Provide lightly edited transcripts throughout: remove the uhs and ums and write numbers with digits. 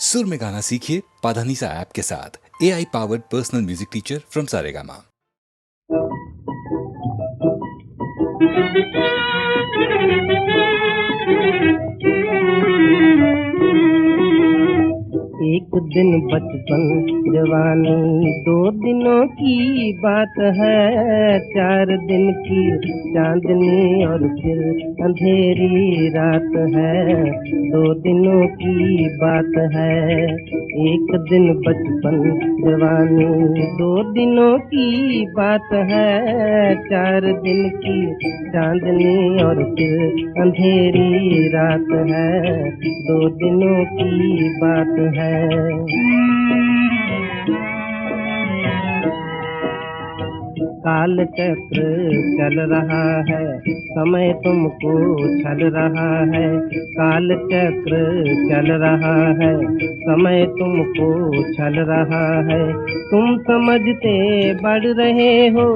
सुर में गाना सीखिए पाधानीसा ऐप के साथ। AI powered personal music teacher from Saregama. एक दिन बचपन जवानी 2 दिनों की बात है, 4 दिन की चांदनी और फिर अंधेरी रात है। 2 दिनों की बात है, एक दिन बचपन जवानी 2 दिनों की बात है, 4 दिन की चांदनी और फिर अंधेरी रात है। 2 दिनों की बात है। काल चक्र चल रहा है, समय तुमको छल रहा है। काल चक्र चल रहा है, समय तुमको छल रहा है। तुम समझते बढ़ रहे हो,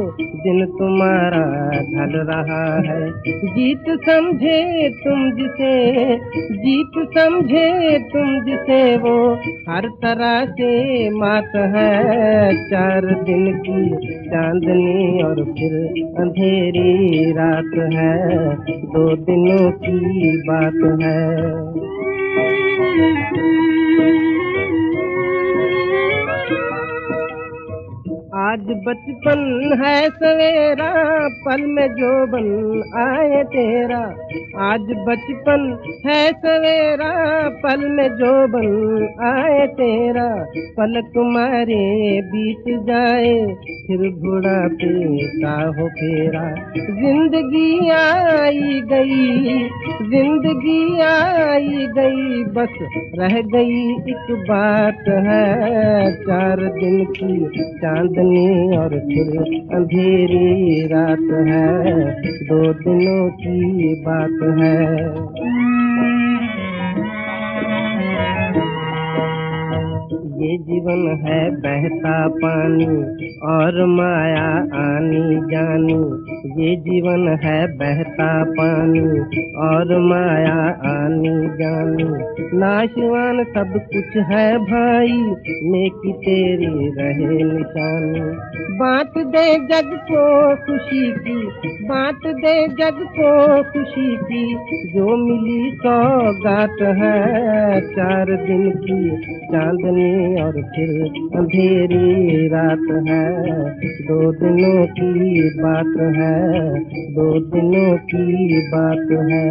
दिन तुम्हारा ढल रहा है। जीत समझे तुम जिसे वो हर तरह से मात है। 4 दिन की चांदनी और फिर अंधेरी रात है। 2 दिनों की बात है। आज बचपन है सवेरा, पल में जोबन आए तेरा। आज बचपन है सवेरा, पल में जोबन आए तेरा। पलक तुम्हारे बीत जाए, फिर बुढ़ापे का हो फेरा। जिंदगी आई गई, बस रह गई एक बात है। 4 दिन की चांदनी और फिर अंधेरी रात है। 2 दिनों की बात है। ये जीवन है बहता पानी और माया आनी जानी। ये जीवन है बहता पानी और माया आनी जानी। नाशवान सब कुछ है भाई, नेकी तेरी रहे निशानी। बांट दे जग को खुशी की, बांट दे जग को खुशी की, जो मिली सौगात है। 4 दिन की चांदनी और फिर अंधेरी रात है। 2 दिनों की बात है, 2 दिनों की बात है।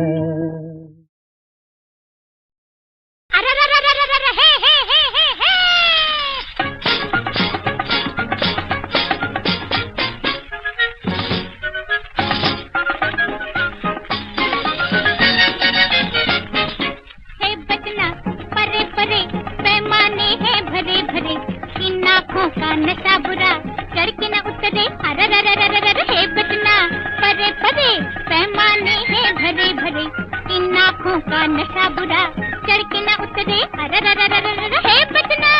नशा बुरा चढ़ के न उतरे, हे बचना परे परे, पैमाने हैं भरे भरे। इन आँखों का नशा बुरा चढ़ के न उतरे, हे बचना।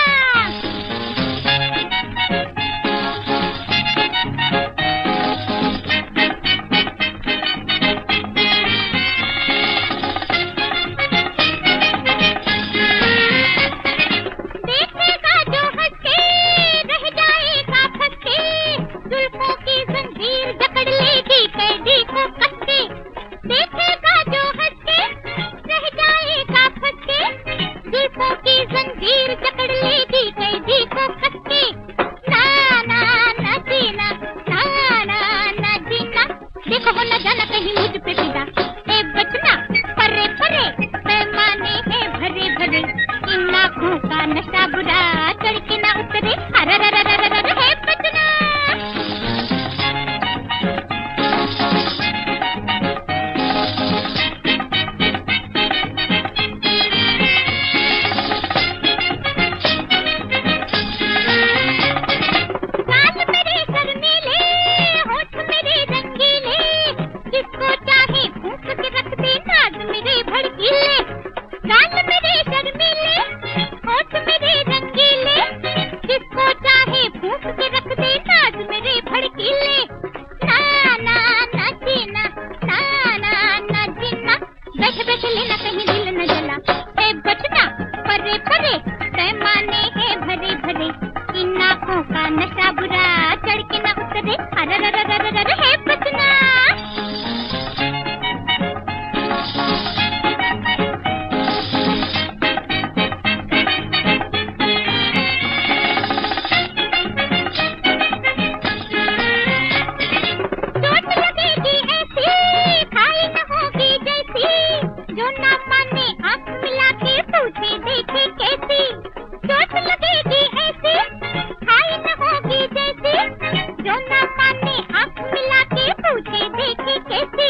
गाल मेरे शर्मीले, होठ मेरे रंगीले। पैमाने हैं भरे भरे, इन आँखों का नशा बुरा, चढ़ के न उतरे अररररररर है बचना। जो ना माने आँख मिला के पूछे देखे कैसी, चोट लगेगी ऐसी, खाई न होगी जैसी। जो ना माने आँख मिला के पूछे देखे कैसी।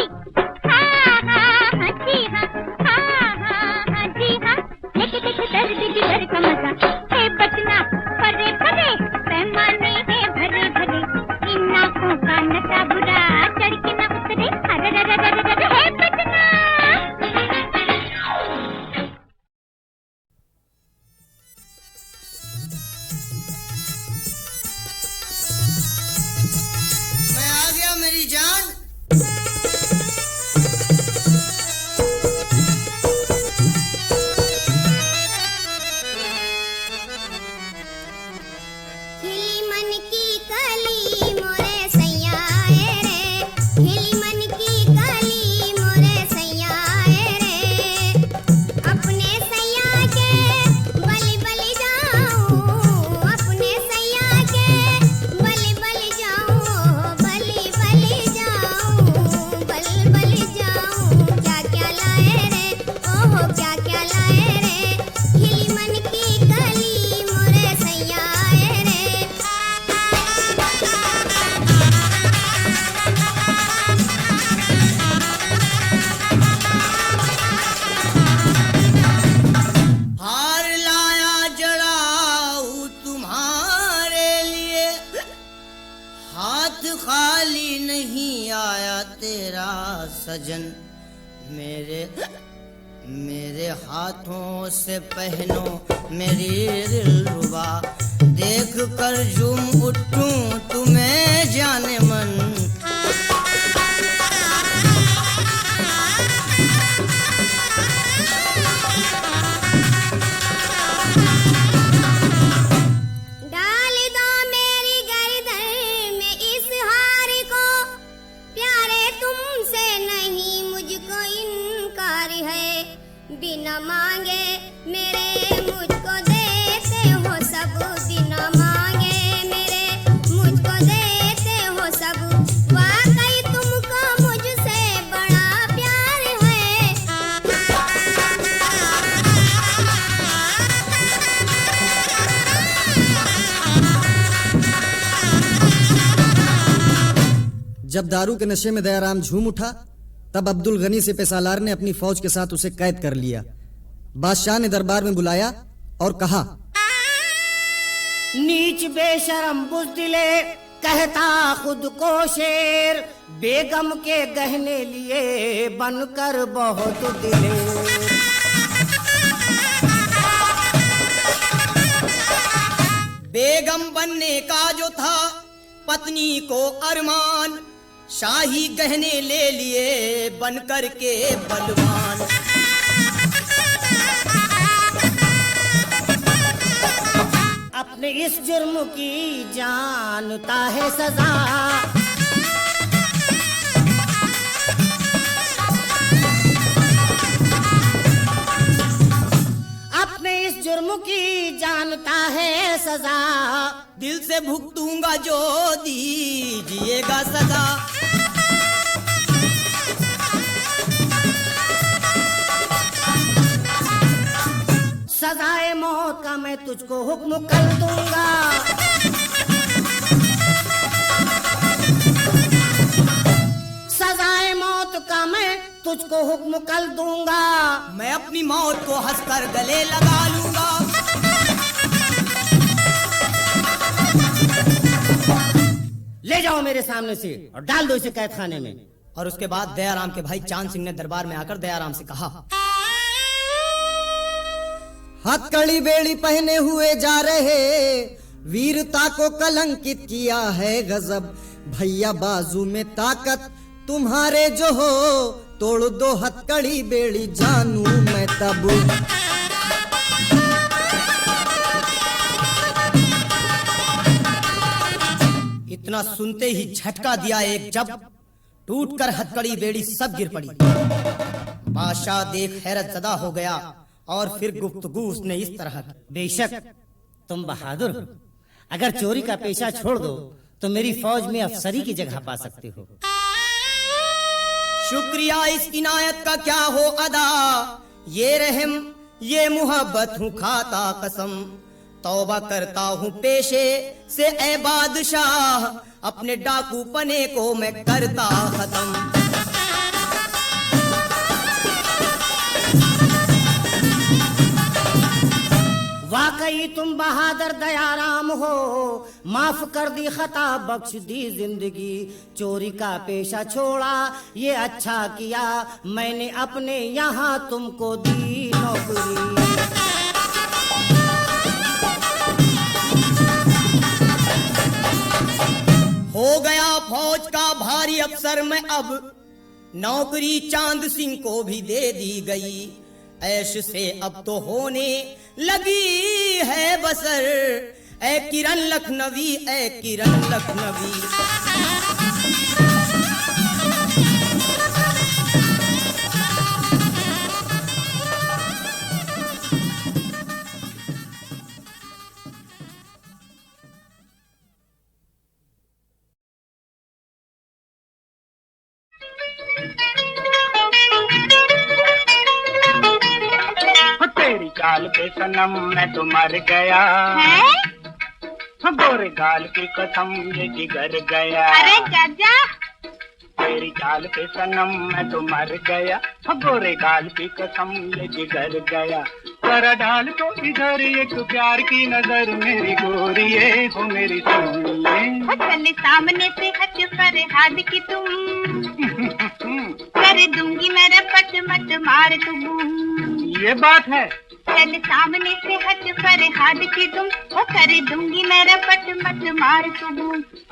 हाँ हाँ हाँ जी हाँ, हाँ हाँ हाँ जी हाँ, लेके देखे दर्द जिगर का मजा है बचना। परे परे पैमाने हैं भरे भरे, इन आँखों का नशा बुरा, चढ़ के न उतरे अरररररर है बचना। मेरी जान, खिली मन की कली मोरे सैया रे, खिली मन की कली मोरे सैया रे, अपने सैया के बलि बलि जाऊं, अपने सैया के बलि बलि जाऊं, बलि बलि जाऊं, बल बल जाऊं। क्या क्या लाए रे, ओहो क्या क्या लाए रे, खिली मन की कली मोरे सैया रे। हार लाया जड़ाऊ तुम्हारे लिए, हाथ खाली नहीं आया तेरा सजन। मेरे हाथों से पहनो मेरी दिलरुबा, देख कर झूम उठूं तुम्हें जाने मन। डाल दो मेरी गर्दन में इस हार को, प्यारे तुमसे नहीं मुझको इनकार है। बिना मांगे मेरे मुझको देते हो सब, बिना मांगे मेरे मुझको देते हो सब। वाकई तुमको मुझसे बड़ा प्यार है। जब दारू के नशे में दयाराम झूम उठा, तब अब्दुल गनी से पेसालार ने अपनी फौज के साथ उसे कैद कर लिया। बादशाह ने दरबार में बुलाया और कहा, नीच बेशरम बुज़दिले कहता खुद को शेर, बेगम के गहने लिए बनकर बहुत दिलेर। बेगम बनने का जो था पत्नी को अरमान, शाही गहने ले लिए बनकर के बलवान। अपने इस जुर्म की जानता है सजा, अपने इस जुर्म की जानता है सजा। दिल से भुगतूंगा जो दीजिएगा सजा। सजाए मौत का मैं तुझको हुक्म कर दूंगा। सजाए मौत का मैं तुझको हुक्म कर दूंगा। मैं अपनी मौत को हंसकर गले लगा लूंगा। ले जाओ मेरे सामने से और डाल दो इसे कैद खाने में। और उसके बाद दयाराम के भाई चांद सिंह ने दरबार में आकर दयाराम से कहा, हथकड़ी बेड़ी पहने हुए जा रहे, वीरता को कलंकित किया है गजब। भैया बाजू में ताकत तुम्हारे जो हो, तोड़ दो हथकड़ी बेड़ी जानू मैं तब। इतना सुनते ही झटका दिया एक, जब टूटकर हथकड़ी बेड़ी सब गिर पड़ी। बादशाह देख हैरत ज़दा हो गया और फिर गुफ्तगू उसने इस तरह की। बेशक तुम बहादुर हो, अगर चोरी का पेशा छोड़ दो तो मेरी फौज में अफसरी की जगह पा सकते हो। शुक्रिया इस इनायत का क्या हो अदा, ये रहम ये मोहब्बत हूँ खाता कसम, तौबा करता हूँ पेशे से ए बादशाह, अपने डाकू पने को मैं करता खत्म। वाकई तुम बहादुर दयाराम हो, माफ कर दी खता बख्श दी जिंदगी, चोरी का पेशा छोड़ा ये अच्छा किया, मैंने अपने यहाँ तुमको दी नौकरी। हो गया फौज का भारी अफसर मैं अब, नौकरी चांद सिंह को भी दे दी गई, ऐश से अब तो होने लगी है बसर, ए किरण लखनवी ए किरण लखनवी। तेरी गाल पे सनम मैं तो मर गया, गोरे गाल की कसम ये जिगर गया। अरे चाचा, तेरी गाल पे सनम मैं तो मर गया, गोरे गाल की कसम ये जिगर गया। जरा डाल तो इधर एक प्यार की नजर मेरी गोरिये हो मेरी सोनिए। चल सामने से हट कर हाथ की तुम, कर दूंगी मेरा पट मत मार तुम। ये बात है। चल सामने से हट कर हाथ की तुम, वो कर दूंगी मेरा पट मत मार तुम।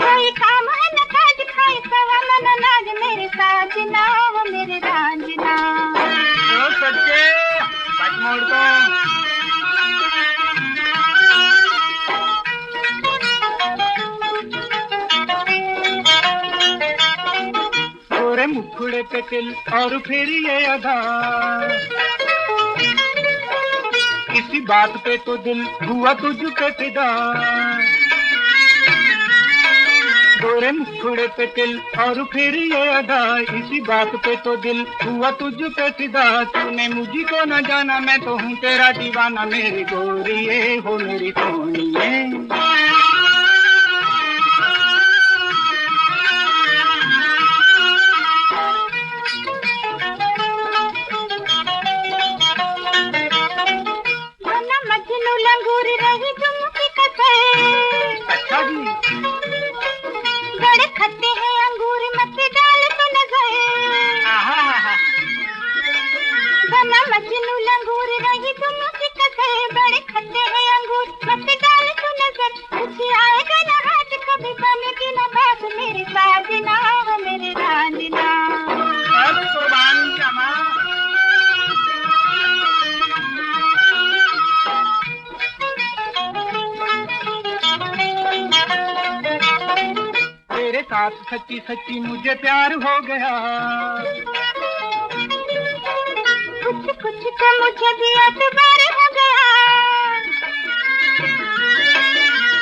कोई काम है न काज खाए सवाना न नाज, मेरे साजना वो मेरे रांझना। ओ सच्चे पट मोड़ दो। गोरे मुखड़े पे तिल और फिर ये अदा, इसी बात पे तो दिल हुआ तुझ पे फिदा। गोरे मुखड़े पे तिल और फिर ये अदा, इसी बात पे तो दिल हुआ तुझ पे फिदा। तूने मुझको न जाना मैं तो हूँ तेरा दीवाना, मेरी गोरिये हो मेरी सोनिए। अच्छा जी। बड़े खट्टे हैं अंगूर मत डाल तो नजर, बना मजनू लंगूर रही तुम की कसर। बड़े खट्टे हैं अंगूर मत डाल तो नजर, कुछ आएगा न हाथ कभी बनेगी न बात, मेरे साजना हो मेरे रांझना। कुर्बान जमा। तेरे साथ सच्ची सच्ची मुझे प्यार हो गया, कुछ कुछ तो मुझे भी एतबार हो गया।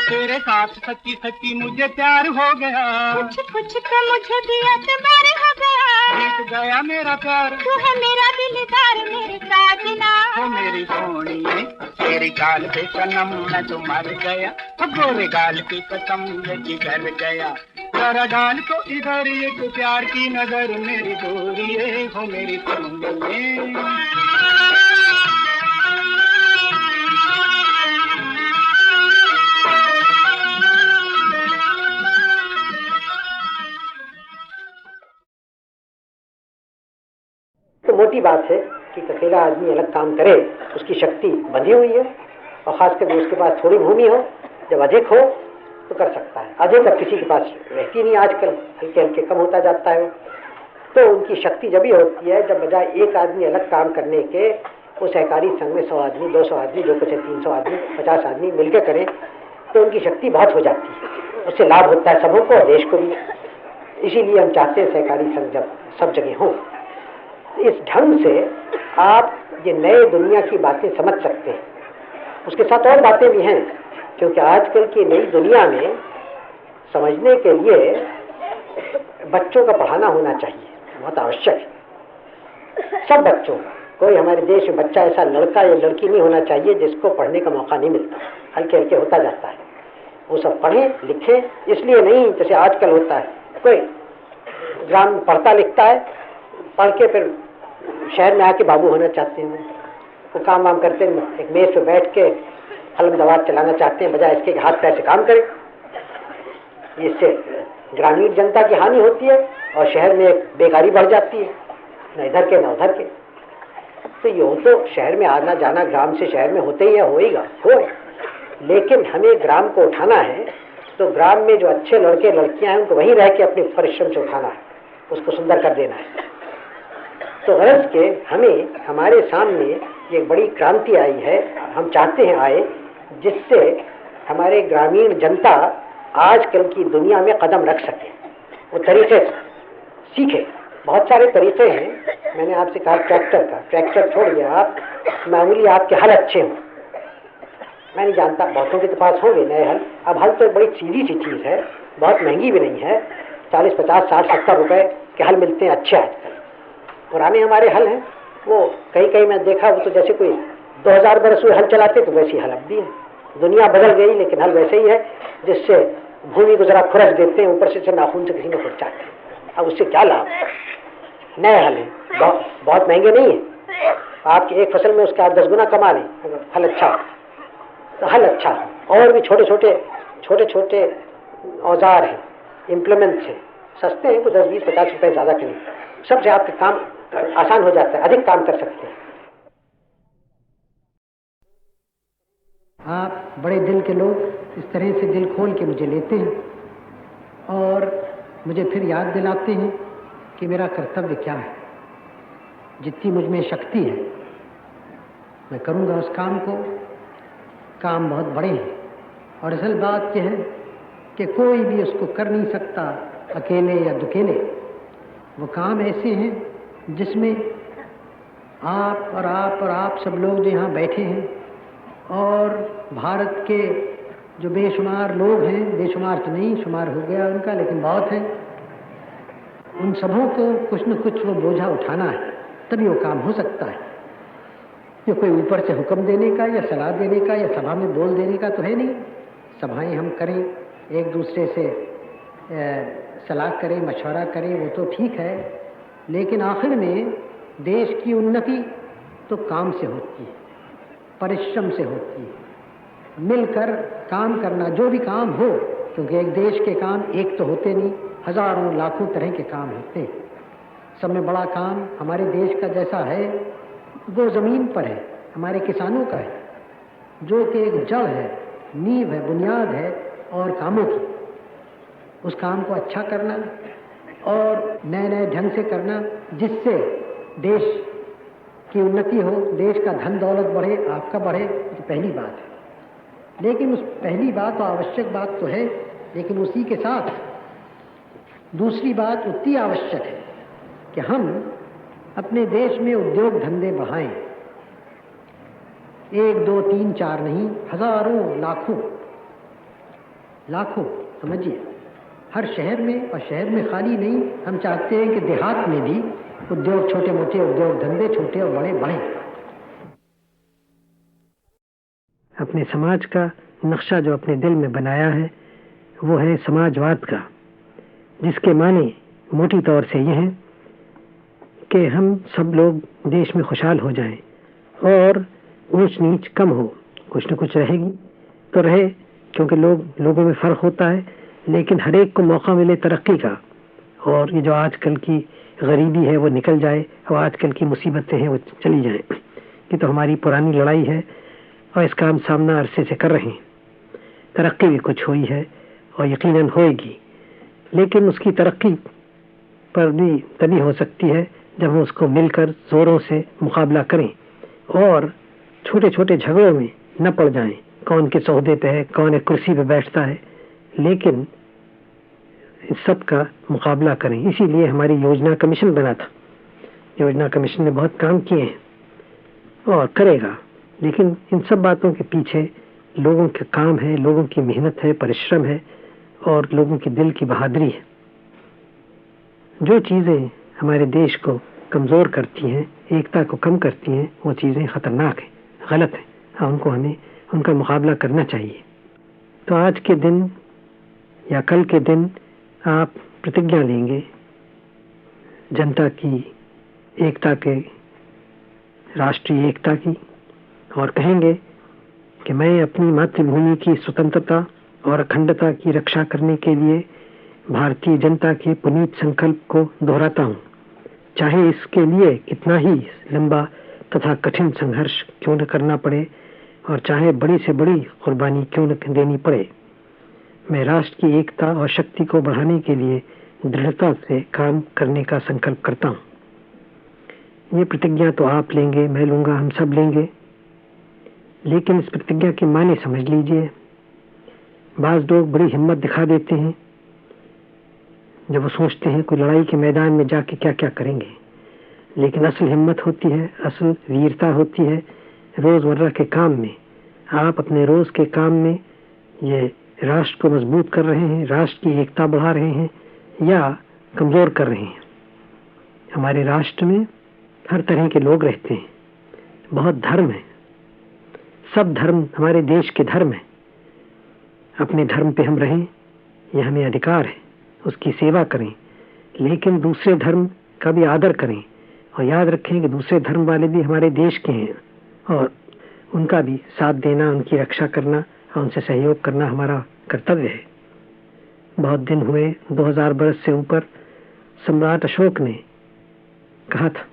तेरे साथ सच्ची सच्ची मुझे प्यार हो गया, कुछ कुछ तो मुझे भी एतबार हो गया। जीत गया मेरा प्यार, तू है मेरा दिलदार मेरे साजना हो मेरी सोनिए। तेरी गाल पे सनम मैं तो मर गया, गोरे गाल की कसम ये जिगर गया। जरा डाल तो इधर एक प्यार की नजर मेरी गोरिये हो मेरी सोनिए। तो मोटी बात है कि अकेला आदमी अलग काम करे उसकी शक्ति बंधी हुई है, और खासकर उसके पास थोड़ी भूमि हो, जब अधिक हो तो कर सकता है। अधिक अब किसी के पास रहती नहीं, आजकल हल्के हल्के कम होता जाता है। तो उनकी शक्ति जब ही होती है जब बजाय एक आदमी अलग काम करने के वो सहकारी संघ में 100 आदमी 200 आदमी जो कुछ है 300 आदमी 50 आदमी मिलकर करें तो उनकी शक्ति बहुत हो जाती है। उससे लाभ होता है सबों को और देश को भी। इसीलिए हम चाहते हैं सहकारी संघ जब सब जगह हो, इस ढंग से आप ये नए दुनिया की बातें समझ सकते हैं। उसके साथ और बातें भी हैं, क्योंकि आजकल की नई दुनिया में समझने के लिए बच्चों का पढ़ाना होना चाहिए, बहुत आवश्यक है। सब बच्चों का, कोई हमारे देश में बच्चा ऐसा लड़का या लड़की नहीं होना चाहिए जिसको पढ़ने का मौका नहीं मिलता। हल्के हल्के होता जाता है, वो सब पढ़ें लिखें, इसलिए नहीं जैसे आजकल होता है, कोई ग्राम में पढ़ता लिखता है, पढ़ के फिर शहर में आके बाबू होना चाहते हैं। वो काम वाम करते हैं, एक मेज पे बैठ के कलम दवात चलाना चाहते हैं, बजाय इसके हाथ पैर से काम करें। इससे ग्रामीण जनता की हानि होती है और शहर में एक बेकारी बढ़ जाती है, न इधर के न उधर के। तो यूँ तो शहर में आना जाना ग्राम से शहर में होते ही है, होएगा हो, लेकिन हमें ग्राम को उठाना है तो ग्राम में जो अच्छे लड़के लड़कियां हैं उनको वहीं रह के अपने परिश्रम से उठाना है, उसको सुंदर कर देना है। तो गरज के हमें हमारे सामने ये बड़ी क्रांति आई है, हम चाहते हैं आए, जिससे हमारे ग्रामीण जनता आजकल की दुनिया में कदम रख सके, वो तरीके सीखे। बहुत सारे तरीके हैं, मैंने आपसे कहा ट्रैक्टर का, ट्रैक्टर छोड़िए आप, मामूली आपके हल अच्छे हों। मैं नहीं जानता, बहुतों के तो पास होंगे नए हल। अब हल तो बड़ी सीधी सी चीज़ है, बहुत महंगी भी नहीं है, 40, 50, 60, 70 रुपए के हल मिलते हैं अच्छे आजकल। पुराने हमारे हल हैं, वो कहीं मैं देखा, वो तो जैसे कोई 2000 बरस हुए हल चलाते, तो वैसी हल अब भी है। दुनिया बदल गई लेकिन हल वैसे ही है, जिससे भूमि को जरा खुरच देते हैं, ऊपर से नाखून से किसी में खुरचाते हैं। अब उससे क्या लाभ? नए हल हैं, बहुत महंगे नहीं है, आपकी एक फसल में उसका आप 10 गुना कमा लें अगर हल अच्छा हो तो। हल अच्छा और भी छोटे छोटे औजार हैं, इम्प्लीमेंट्स हैं, सस्ते हैं, तो 10, 20, 50 रुपए ज़्यादा के नहीं, सबसे आपके काम आसान हो जाता है, अधिक काम कर सकते हैं। आप बड़े दिल के लोग इस तरह से दिल खोल के मुझे लेते हैं और मुझे फिर याद दिलाते हैं कि मेरा कर्तव्य क्या है। जितनी मुझ में शक्ति है मैं करूँगा उस काम को। काम बहुत बड़े हैं और असल बात यह है कि कोई भी उसको कर नहीं सकता अकेले या दुकेले। वो काम ऐसे हैं जिसमें आप और आप सब लोग जो यहाँ बैठे हैं और भारत के जो बेशुमार लोग हैं, बेशुमार तो नहीं, शुमार हो गया उनका, लेकिन बहुत है, उन सबों को कुछ न कुछ वो बोझा उठाना है, तभी वो काम हो सकता है। ये कोई ऊपर से हुक्म देने का या सलाह देने का या सभा में बोल देने का तो है नहीं। सभाएं हम करें, एक दूसरे से सलाह करें, मशवरा करें, वो तो ठीक है, लेकिन आखिर में देश की उन्नति तो काम से होती है, परिश्रम से होती है। मिलकर काम करना, जो भी काम हो, क्योंकि एक देश के काम एक तो होते नहीं, हजारों लाखों तरह के काम होते हैं। सब में बड़ा काम हमारे देश का जैसा है वो ज़मीन पर है, हमारे किसानों का है, जो कि एक जड़ है, नींव है, बुनियाद है और कामों की। उस काम को अच्छा करना और नए ढंग से करना, जिससे देश की उन्नति हो, देश का धन दौलत बढ़े, आपका बढ़े, तो पहली बात है। लेकिन उस पहली बात और आवश्यक बात तो है, लेकिन उसी के साथ दूसरी बात उतनी आवश्यक है कि हम अपने देश में उद्योग धंधे बढ़ाएं। 1, 2, 3, 4 नहीं, हजारों, लाखों समझिए, हर शहर में, और शहर में खाली नहीं, हम चाहते हैं कि देहात में भी उद्योग, छोटे मोटे उद्योग धंधे, छोटे और बड़े बढ़ें। अपने समाज का नक्शा जो अपने दिल में बनाया है वो है समाजवाद का, जिसके माने मोटी तौर से ये हैं कि हम सब लोग देश में खुशहाल हो जाएं और ऊंच नीच कम हो। कुछ न कुछ रहेगी तो रहे, क्योंकि लोगों में फ़र्क होता है, लेकिन हर एक को मौका मिले तरक्की का, और ये जो आजकल की गरीबी है वो निकल जाए और आजकल की मुसीबतें हैं वो चली जाएं। ये तो हमारी पुरानी लड़ाई है और इसका हम सामना अरसे से कर रहे हैं। तरक्की भी कुछ हुई है और यकीनन होएगी, लेकिन उसकी तरक्की पर भी तभी हो सकती है जब हम उसको मिलकर ज़ोरों से मुकाबला करें और छोटे छोटे झगड़ों में न पड़ जाएं, कौन किस ओहदे पे है, कौन एक कुर्सी पे बैठता है, लेकिन इस सब का मुकाबला करें। इसीलिए हमारी योजना कमीशन बना था। योजना कमीशन ने बहुत काम किए हैं और करेगा, लेकिन इन सब बातों के पीछे लोगों के काम है, लोगों की मेहनत है, परिश्रम है और लोगों की दिल की बहादुरी है। जो चीज़ें हमारे देश को कमज़ोर करती हैं, एकता को कम करती हैं, वो चीज़ें ख़तरनाक हैं, गलत हैं। उनको हमें उनका मुकाबला करना चाहिए। तो आज के दिन या कल के दिन आप प्रतिज्ञा लेंगे जनता की एकता के, राष्ट्रीय एकता की, और कहेंगे कि मैं अपनी मातृभूमि की स्वतंत्रता और अखंडता की रक्षा करने के लिए भारतीय जनता के पुनीत संकल्प को दोहराता हूँ, चाहे इसके लिए कितना ही लंबा तथा कठिन संघर्ष क्यों न करना पड़े और चाहे बड़ी से बड़ी कुर्बानी क्यों न देनी पड़े। मैं राष्ट्र की एकता और शक्ति को बढ़ाने के लिए दृढ़ता से काम करने का संकल्प करता हूँ। ये प्रतिज्ञा तो आप लेंगे, मैं लूँगा, हम सब लेंगे, लेकिन इस प्रतिज्ञा के माने समझ लीजिए। बाज़ लोग बड़ी हिम्मत दिखा देते हैं जब वो सोचते हैं कोई लड़ाई के मैदान में जाके क्या क्या करेंगे, लेकिन असल हिम्मत होती है, असल वीरता होती है रोज़मर्रा के काम में। आप अपने रोज़ के काम में ये राष्ट्र को मजबूत कर रहे हैं, राष्ट्र की एकता बढ़ा रहे हैं या कमज़ोर कर रहे हैं। हमारे राष्ट्र में हर तरह के लोग रहते हैं, बहुत धर्म है, सब धर्म हमारे देश के धर्म है। अपने धर्म पे हम रहें, यह हमें अधिकार है, उसकी सेवा करें, लेकिन दूसरे धर्म का भी आदर करें और याद रखें कि दूसरे धर्म वाले भी हमारे देश के हैं और उनका भी साथ देना, उनकी रक्षा करना और उनसे सहयोग करना हमारा कर्तव्य है। बहुत दिन हुए, 2000 बरस से ऊपर सम्राट अशोक ने कहा था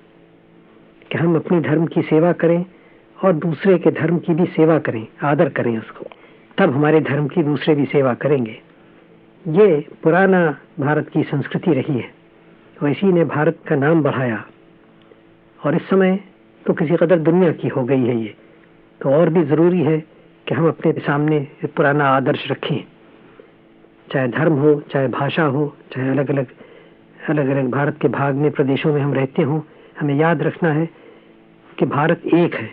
कि हम अपने धर्म की सेवा करें और दूसरे के धर्म की भी सेवा करें, आदर करें उसको, तब हमारे धर्म की दूसरे भी सेवा करेंगे। ये पुराना भारत की संस्कृति रही है और इसी ने भारत का नाम बढ़ाया और इस समय तो किसी कदर दुनिया की हो गई है ये, तो और भी ज़रूरी है कि हम अपने सामने पुराना आदर्श रखें, चाहे धर्म हो, चाहे भाषा हो, चाहे अलग अलग भारत के भाग में, प्रदेशों में हम रहते हों। हमें याद रखना है कि भारत एक है